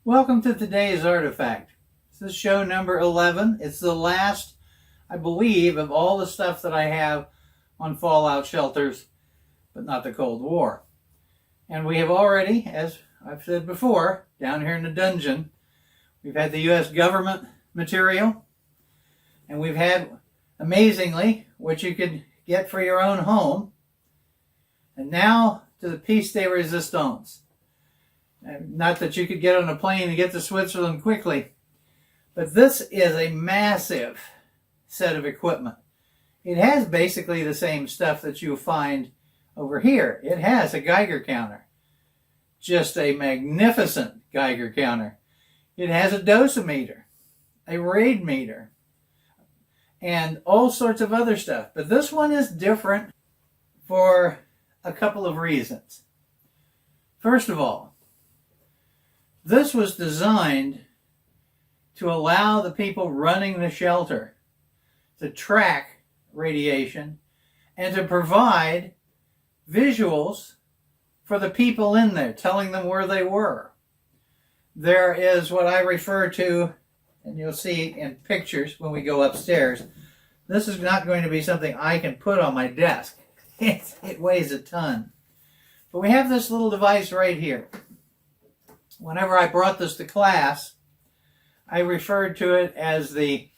Welcome to today's artifact. This is show number 11. It's the last, I believe, of all the stuff that I have on fallout shelters, but not the Cold War. And we have already, as I've said before, down here in the dungeon, we've had the U.S. government material, and we've had, amazingly, what you could get for your own home, and now to the piece de resistance. Not that you could get on a plane and get to Switzerland quickly, but this is a massive set of equipment. It has basically the same stuff that you'll find over here. It has a Geiger counter, just a magnificent Geiger counter. It has a docimator, a rate meter, and all sorts of other stuff. But this one is different for a couple of reasons. First of all, this was designed to allow the people running the shelter to track radiation and to provide visuals for the people in there, telling them where they were. There is what I refer to, and you'll see in pictures when we go upstairs, this is not going to be something I can put on my desk. It weighs a ton. But we have this little device right here. Whenever I brought this to class, I referred to it as the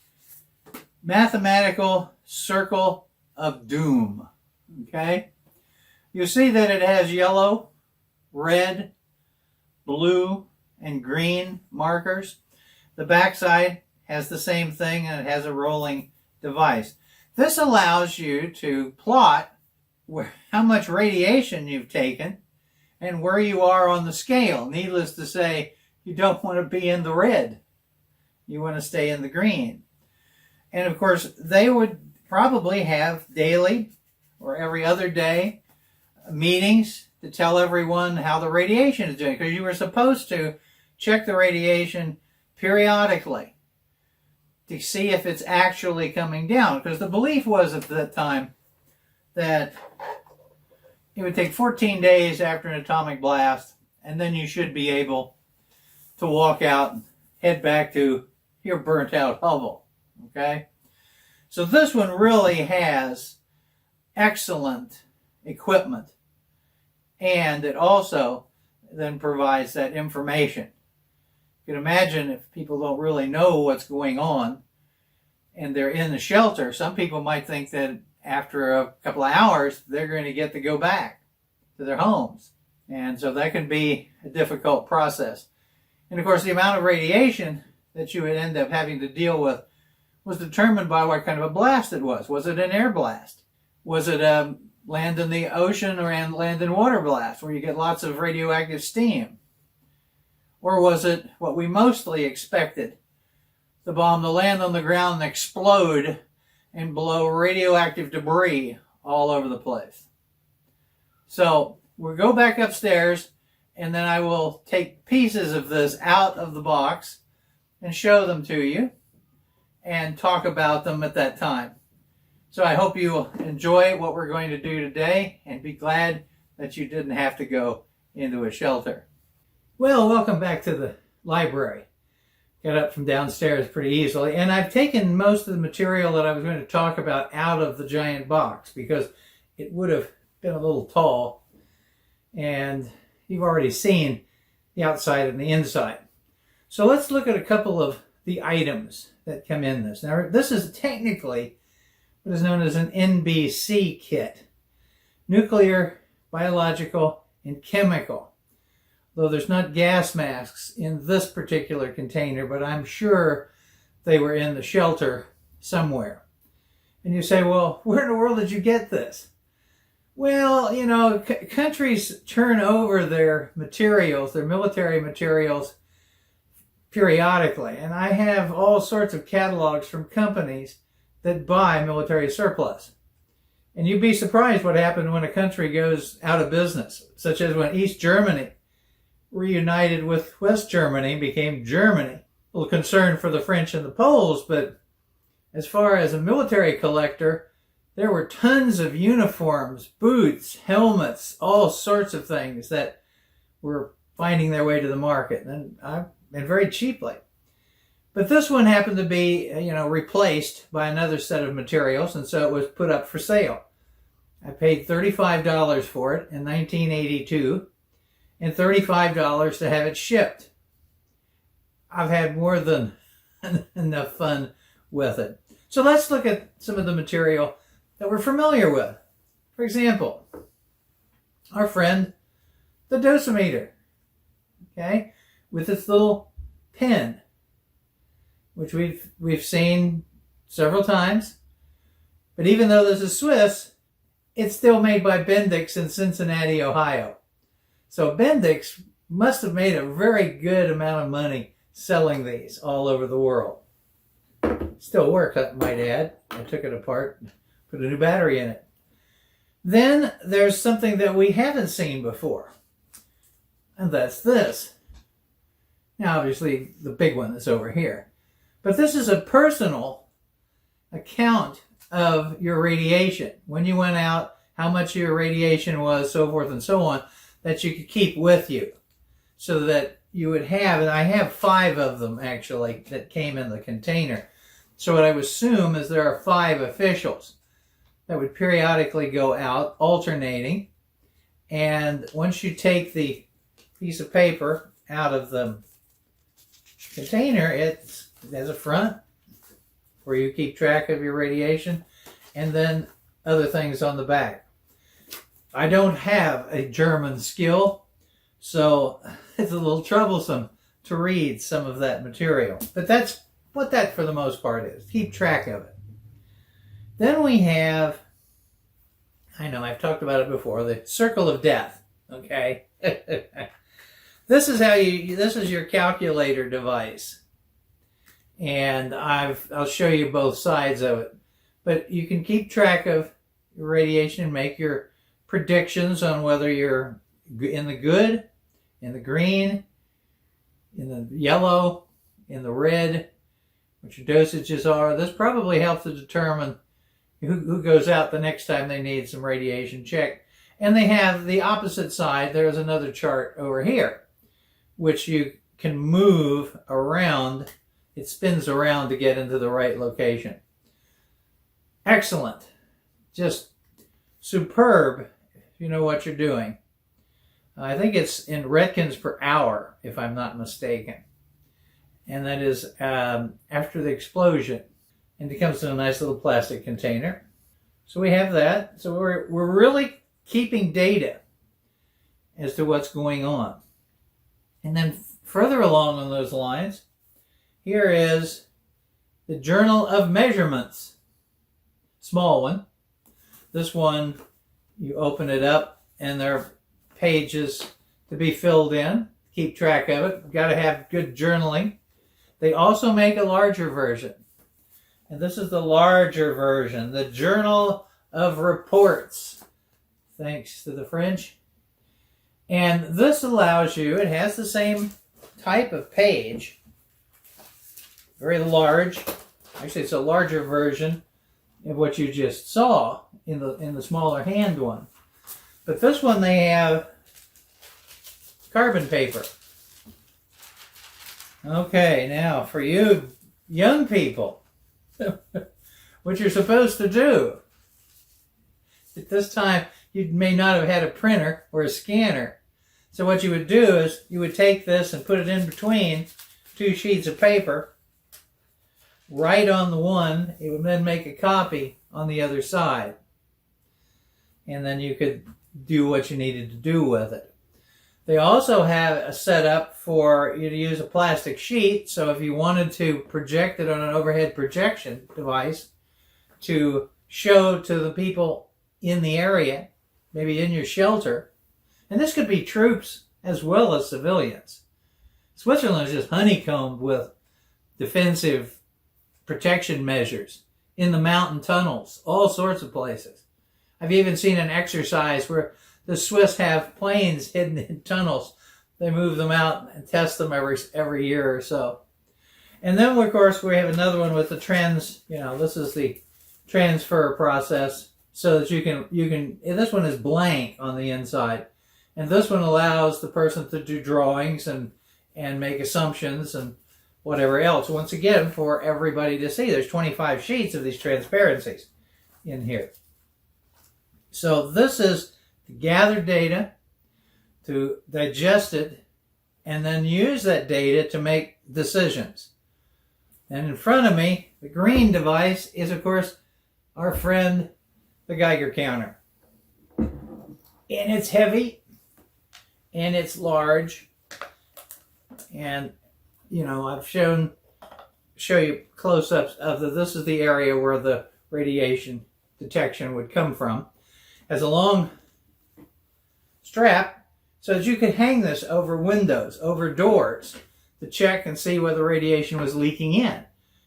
mathematical circle of doom. Okay? You see that it has yellow, red, blue, and green markers. The backside has the same thing, and it has a rolling device. This allows you to plot how much radiation you've taken and where you are on the scale. Needless to say, you don't want to be in the red. You want to stay in the green. And of course, they would probably have daily or every other day meetings to tell everyone how the radiation is doing, because you were supposed to check the radiation periodically to see if it's actually coming down. Because the belief was at that time that it would take 14 days after an atomic blast, and then you should be able to walk out and head back to your burnt out hovel. Okay? So this one really has excellent equipment, and it also then provides that information. You can imagine if people don't really know what's going on and they're in the shelter, some people might think that after a couple of hours, they're going to get to go back to their homes. And so that can be a difficult process. And of course, the amount of radiation that you would end up having to deal with was determined by what kind of a blast it was. Was it an air blast? Was it a land in the ocean or a land and water blast where you get lots of radioactive steam? Or was it what we mostly expected, the bomb to land on the ground and explode and blow radioactive debris all over the place? So we'll go back upstairs, and then I will take pieces of this out of the box and show them to you and talk about them at that time. So I hope you will enjoy what we're going to do today and be glad that you didn't have to go into a shelter. Well, welcome back to the library. Got up from downstairs pretty easily, and I've taken most of the material that I was going to talk about out of the giant box because it would have been a little tall, and you've already seen the outside and the inside. So let's look at a couple of the items that come in this. Now, this is technically what is known as an Nbc Kit: nuclear, biological, and chemical. Though there's not gas masks in this particular container, but I'm sure they were in the shelter somewhere. And you say, well, where in the world did you get this? Well, you know, countries turn over their materials, their military materials, periodically. And I have all sorts of catalogs from companies that buy military surplus. And you'd be surprised what happened when a country goes out of business, such as when East Germany reunited with West Germany, became Germany. A little concern for the French and the Poles, but as far as a military collector, there were tons of uniforms, boots, helmets, all sorts of things that were finding their way to the market. And I and very cheaply. But this one happened to be, replaced by another set of materials, and so it was put up for sale. I paid $35 for it in 1982 and $35 to have it shipped. I've had more than enough fun with it. So let's look at some of the material that we're familiar with. For example, our friend, the Docimator, okay, with its little pen, which we've seen several times. But even though this is Swiss, it's still made by Bendix in Cincinnati, Ohio. So Bendix must have made a very good amount of money selling these all over the world. Still works, I might add. I took it apart and put a new battery in it. Then there's something that we haven't seen before, and that's this. Now, obviously, the big one is over here. But this is a personal account of your radiation. When you went out, how much your radiation was, so forth and so on, that you could keep with you. So that you would have, and I have 5 of them actually that came in the container. So what I would assume is there are 5 officials that would periodically go out, alternating. And once you take the piece of paper out of the container, it has a front where you keep track of your radiation, and then other things on the back. I don't have a German skill, so it's a little troublesome to read some of that material. But that's what that for the most part is. Keep track of it. Then we have, I know I've talked about it before, the circle of death. Okay? This is your calculator device. And I'll show you both sides of it. But you can keep track of your radiation and make your predictions on whether you're in the good, in the green, in the yellow, in the red, what your dosages are. This probably helps to determine who goes out the next time they need some radiation checked. And they have the opposite side. There's another chart over here, which you can move around. It spins around to get into the right location. Excellent. Just superb if you know what you're doing. I think it's in Redkins per hour, if I'm not mistaken. And that is after the explosion. And it comes in a nice little plastic container. So we have that. So we're really keeping data as to what's going on. And then further along on those lines, here is the Journal of Measurements. Small one. This one, you open it up and there are pages to be filled in. Keep track of it. You've got to have good journaling. They also make a larger version. And this is the larger version, the Journal of Reports, thanks to the French. And this allows you, it has the same type of page, very large. Actually, it's a larger version of what you just saw in the smaller hand one. But this one, they have carbon paper. Okay, now for you young people, what you're supposed to do. At this time, you may not have had a printer or a scanner. So what you would do is you would take this and put it in between 2 sheets of paper, write on the one, it would then make a copy on the other side. And then you could do what you needed to do with it. They also have a setup for you to use a plastic sheet, so if you wanted to project it on an overhead projection device to show to the people in the area, maybe in your shelter, and this could be troops as well as civilians. Switzerland is just honeycombed with defensive protection measures in the mountain tunnels, all sorts of places. I've even seen an exercise where the Swiss have planes hidden in tunnels. They move them out and test them every year or so. And then, of course, we have another one with the this is the transfer process, so that you can, this one is blank on the inside. And this one allows the person to do drawings and and make assumptions and whatever else. Once again, for everybody to see. There's 25 sheets of these transparencies in here. So this is to gather data, to digest it, and then use that data to make decisions. And in front of me, the green device is, of course, our friend, the Geiger Counter. And it's heavy, and it's large, and, you know, I've show you close-ups of this is the area where the radiation detection would come from. It has a long strap so that you could hang this over windows, over doors, to check and see whether radiation was leaking in.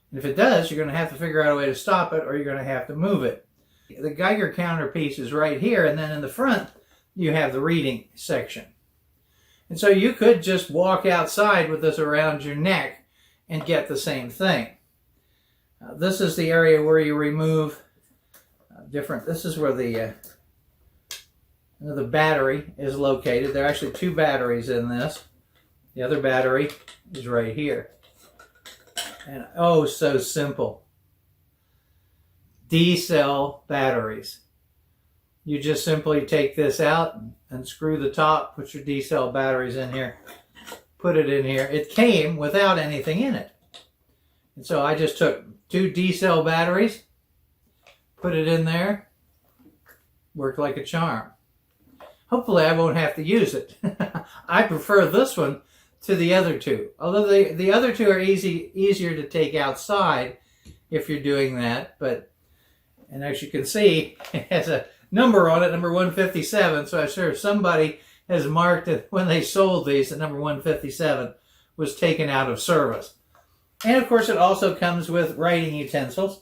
And if it does, you're going to have to figure out a way to stop it, or you're going to have to move it. The Geiger counter piece is right here, and then in the front, you have the reading section. And so you could just walk outside with this around your neck and get the same thing. This is the area where you remove this is where the battery is located. There are actually two batteries in this. The other battery is right here. And oh, so simple. D-cell batteries. You just simply take this out and screw the top, put your D-cell batteries in here, put it in here. It came without anything in it. And so I just took two D-cell batteries, put it in there, worked like a charm. Hopefully I won't have to use it. I prefer this one to the other two. Although the other two are easier to take outside if you're doing that. And as you can see, it has a number on it, number 157. So I'm sure somebody has marked it when they sold these that number 157 was taken out of service. And of course it also comes with writing utensils.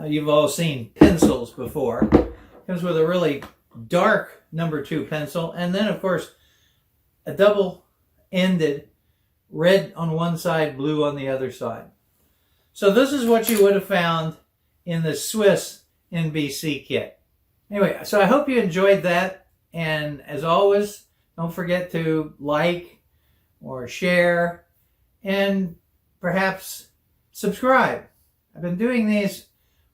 You've all seen pencils before. It comes with a really dark number 2 pencil, and then of course a double-ended red on one side, blue on the other side. So this is what you would have found in the Swiss Nbc Kit. Anyway, so I hope you enjoyed that, and as always, don't forget to like or share and perhaps subscribe. I've been doing these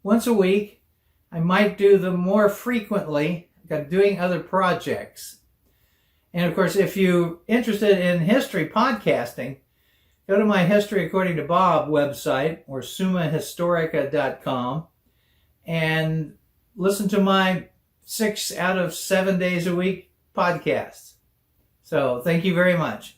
once a week. I might do them more frequently. I'm doing other projects. And of course, if you're interested in history podcasting, go to my History According to Bob website, or summahistorica.com, and listen to my 6 out of 7 days a week podcasts. So thank you very much.